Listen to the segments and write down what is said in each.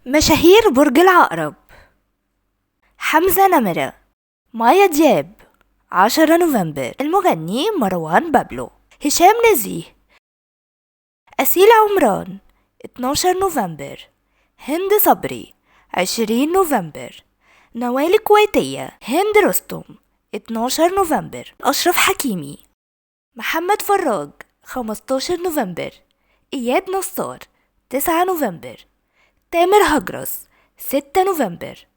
مشاهير برج العقرب: حمزة نمرة، مايا دياب 10 نوفمبر، المغني مروان بابلو، هشام نزيه، أسيل عمران 12 نوفمبر، هند صبري 20 نوفمبر، نوال الكويتية، هند رستم 12 نوفمبر، أشرف حكيمي، محمد فراج 15 نوفمبر، إياد نصار 9 نوفمبر، تامر هجرس 6 نوفمبر،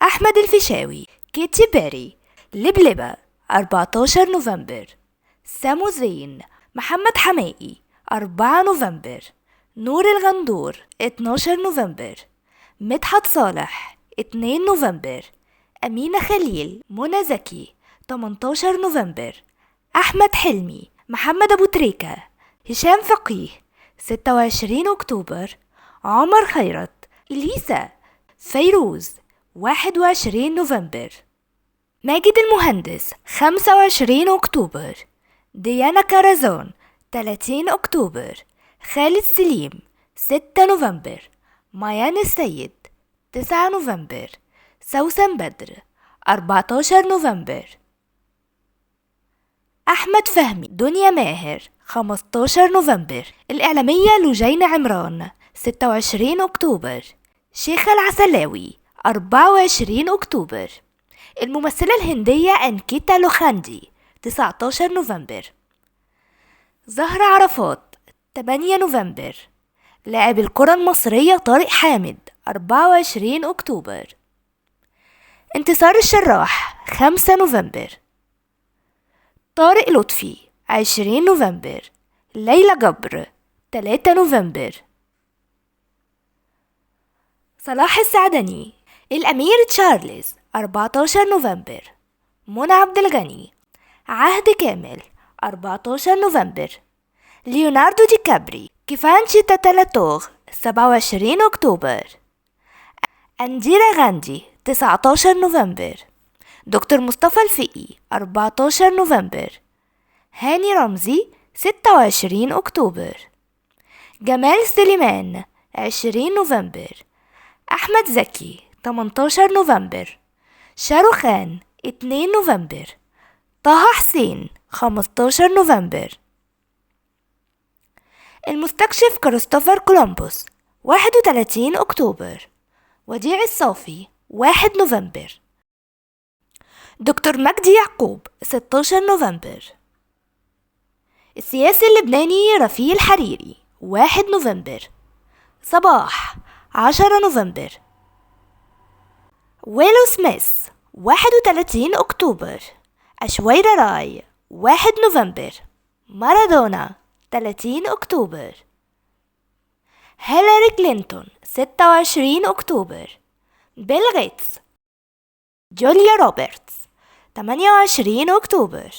أحمد الفيشاوي، كيتي بيري، لبلبة 14 نوفمبر، سامو زين، محمد حمائي 4 نوفمبر، نور الغندور 12 نوفمبر، مدحت صالح 2 نوفمبر، أمينة خليل، منى زكي 18 نوفمبر، أحمد حلمي، محمد أبو تريكة، هشام فقيه 26 أكتوبر، عمر خيرت، إليسا، فيروز 21 نوفمبر، ماجد المهندس 25 أكتوبر، ديانا كارازون 30 أكتوبر، خالد سليم 6 نوفمبر، ميان السيد 9 نوفمبر، سوسن بدر 14 نوفمبر، أحمد فهمي، دنيا ماهر 15 نوفمبر، الإعلامية لوجين عمران 26 أكتوبر، شيخة العسلاوي 24 أكتوبر، الممثلة الهندية أنكيتا لوخاندي 19 نوفمبر، زهرة عرفات 8 نوفمبر، لاعب الكرة المصرية طارق حامد 24 أكتوبر، انتصار الشراح 5 نوفمبر، طارق لطفي 20 نوفمبر، ليلى جبر 3 نوفمبر، صلاح السعدني، الأمير تشارلز 14 نوفمبر، منى عبد الغني، عهد كامل 14 نوفمبر، ليوناردو دي كابري، كيفانشي تاتالاتوغ 27 أكتوبر، أنديرا غاندي 19 نوفمبر، دكتور مصطفى الفقي 14 نوفمبر، هاني رمزي 26 أكتوبر، جمال سليمان 20 نوفمبر، أحمد زكي 18 نوفمبر، شاروخان 2 نوفمبر، طه حسين 15 نوفمبر، المستكشف كريستوفر كولومبوس 31 أكتوبر، وديع الصافي 1 نوفمبر، دكتور مجدي يعقوب 16 نوفمبر، السياسي اللبناني رفيق الحريري 1 نوفمبر، صباح 10 نوفمبر، ويلو سميث 31 أكتوبر، أشويرة راي 1 نوفمبر، مارادونا 30 أكتوبر، هيلاري كلينتون 26 أكتوبر، بيل غيتس، جوليا روبرتس 28 أكتوبر.